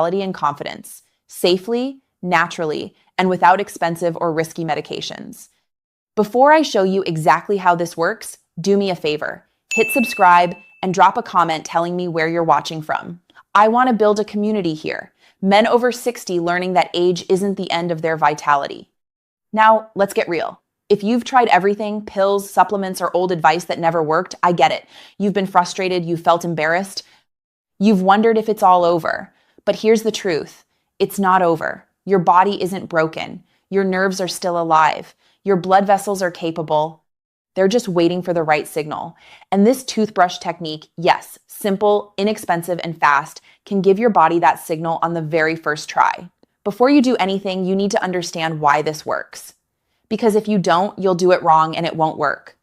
and confidence, safely, naturally, and without expensive or risky medications. Before I show you exactly how this works, do me a favor. Hit subscribe and drop a comment telling me where you're watching from. I want to build a community here. Men over 60 learning that age isn't the end of their vitality. Now, let's get real. If you've tried everything, pills, supplements, or old advice that never worked, I get it. You've been frustrated, you've felt embarrassed, you've wondered if it's all over. But here's the truth. It's not over. Your body isn't broken. Your nerves are still alive. Your blood vessels are capable. They're just waiting for the right signal. And this toothbrush technique, yes, simple, inexpensive, and fast, can give your body that signal on the very first try. Before you do anything, you need to understand why this works. Because if you don't, you'll do it wrong and it won't work.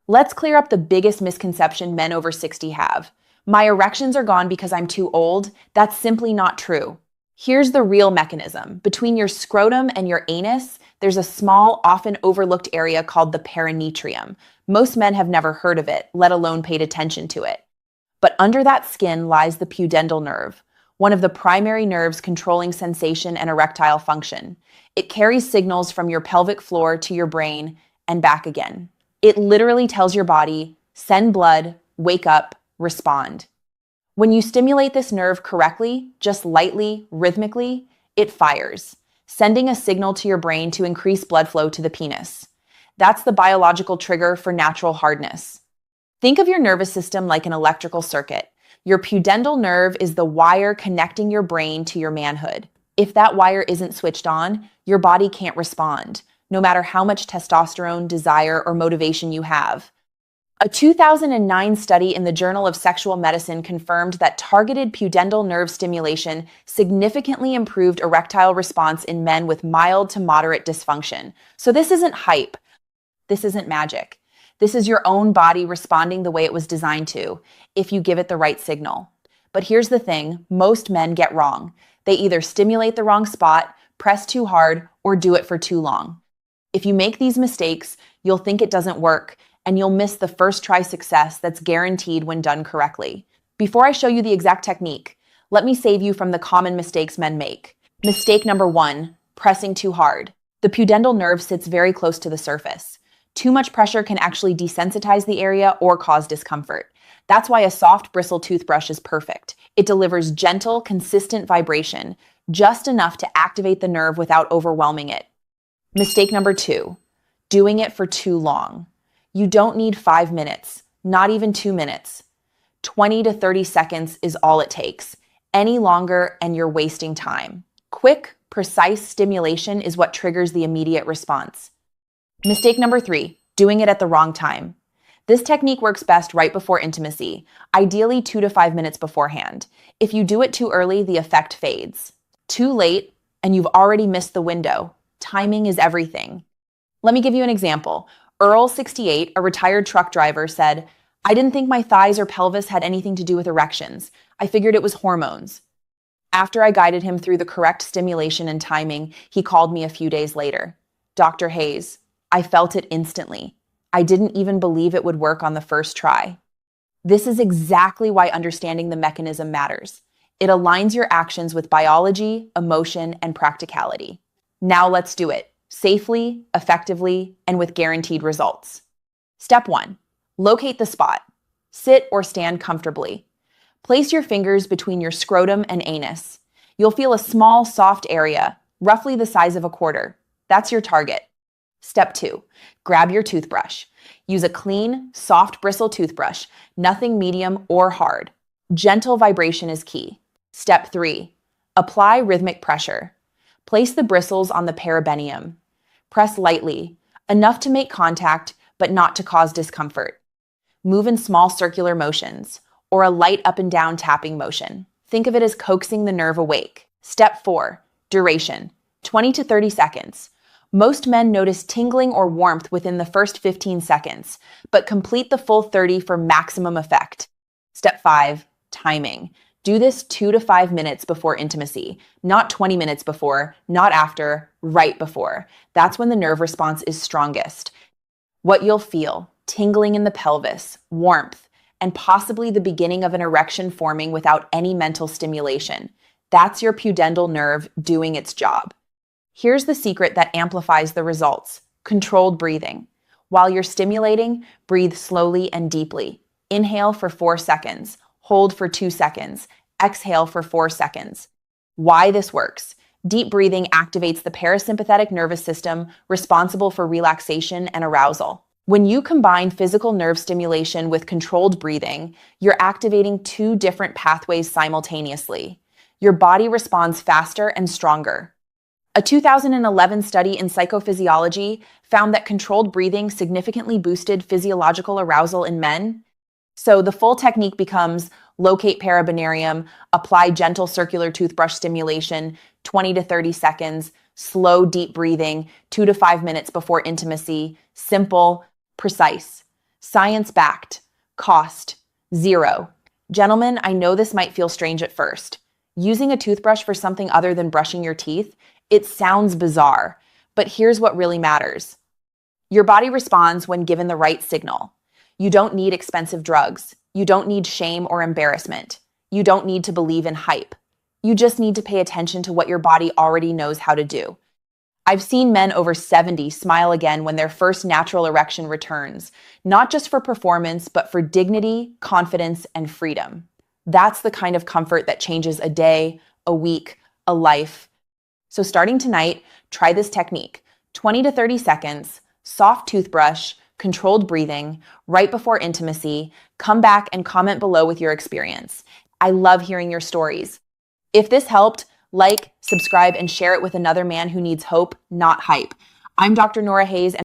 Let's clear up the biggest misconception men over 60 have. My erections are gone because I'm too old. That's simply not true. Here's the real mechanism. Between your scrotum and your anus, there's a small, often overlooked area called the perinetrium. Most men have never heard of it, let alone paid attention to it. But under that skin lies the pudendal nerve, one of the primary nerves controlling sensation and erectile function. It carries signals from your pelvic floor to your brain and back again. It literally tells your body, send blood, wake up, respond. When you stimulate this nerve correctly, just lightly, rhythmically, it fires, sending a signal to your brain to increase blood flow to the penis. That's the biological trigger for natural hardness. Think of your nervous system like an electrical circuit. Your pudendal nerve is the wire connecting your brain to your manhood. If that wire isn't switched on, your body can't respond, no matter how much testosterone, desire, or motivation you have. A 2009 study in the Journal of Sexual Medicine confirmed that targeted pudendal nerve stimulation significantly improved erectile response in men with mild to moderate dysfunction. So this isn't hype. This isn't magic. This is your own body responding the way it was designed to, if you give it the right signal. But here's the thing, most men get wrong. They either stimulate the wrong spot, press too hard, or do it for too long. If you make these mistakes, you'll think it doesn't work, and you'll miss the first try success that's guaranteed when done correctly. Before I show you the exact technique, let me save you from the common mistakes men make. Mistake number 1, pressing too hard. The pudendal nerve sits very close to the surface. Too much pressure can actually desensitize the area or cause discomfort. That's why a soft bristle toothbrush is perfect. It delivers gentle, consistent vibration, just enough to activate the nerve without overwhelming it. Mistake number 2, doing it for too long. You don't need 5 minutes, not even 2 minutes. 20 to 30 seconds is all it takes. Any longer and you're wasting time. Quick, precise stimulation is what triggers the immediate response. Mistake number 3, doing it at the wrong time. This technique works best right before intimacy, ideally 2 to 5 minutes beforehand. If you do it too early, the effect fades. Too late, and you've already missed the window. Timing is everything. Let me give you an example. Earl, 68, a retired truck driver, said, "I didn't think my thighs or pelvis had anything to do with erections. I figured it was hormones." After I guided him through the correct stimulation and timing, he called me a few days later. "Dr. Hayes, I felt it instantly. I didn't even believe it would work on the first try." This is exactly why understanding the mechanism matters. It aligns your actions with biology, emotion, and practicality. Now let's do it. Safely, effectively, and with guaranteed results. Step 1, locate the spot. Sit or stand comfortably. Place your fingers between your scrotum and anus. You'll feel a small, soft area, roughly the size of a quarter. That's your target. Step 2, grab your toothbrush. Use a clean, soft bristle toothbrush, nothing medium or hard. Gentle vibration is key. Step 3, apply rhythmic pressure. Place the bristles on the perineum. Press lightly, enough to make contact, but not to cause discomfort. Move in small circular motions, or a light up and down tapping motion. Think of it as coaxing the nerve awake. Step 4, duration, 20 to 30 seconds. Most men notice tingling or warmth within the first 15 seconds, but complete the full 30 for maximum effect. Step 5, timing. Do this 2 to 5 minutes before intimacy, not 20 minutes before, not after, right before. That's when the nerve response is strongest. What you'll feel, tingling in the pelvis, warmth, and possibly the beginning of an erection forming without any mental stimulation. That's your pudendal nerve doing its job. Here's the secret that amplifies the results: controlled breathing. While you're stimulating, breathe slowly and deeply. Inhale for 4 seconds, hold for 2 seconds, exhale for 4 seconds. Why this works? Deep breathing activates the parasympathetic nervous system responsible for relaxation and arousal. When you combine physical nerve stimulation with controlled breathing, you're activating two different pathways simultaneously. Your body responds faster and stronger. A 2011 study in psychophysiology found that controlled breathing significantly boosted physiological arousal in men. So the full technique becomes: locate parabenarium, apply gentle circular toothbrush stimulation, 20 to 30 seconds, slow deep breathing, 2 to 5 minutes before intimacy, simple, precise, science-backed, cost, zero. Gentlemen, I know this might feel strange at first. Using a toothbrush for something other than brushing your teeth, it sounds bizarre, but here's what really matters. Your body responds when given the right signal. You don't need expensive drugs. You don't need shame or embarrassment. You don't need to believe in hype. You just need to pay attention to what your body already knows how to do. I've seen men over 70 smile again when their first natural erection returns, not just for performance, but for dignity, confidence, and freedom. That's the kind of comfort that changes a day, a week, a life. So starting tonight, try this technique: 20 to 30 seconds, soft toothbrush, controlled breathing, right before intimacy. Come back and comment below with your experience. I love hearing your stories. If this helped, like, subscribe, and share it with another man who needs hope, not hype. I'm Dr. Nora Hayes, and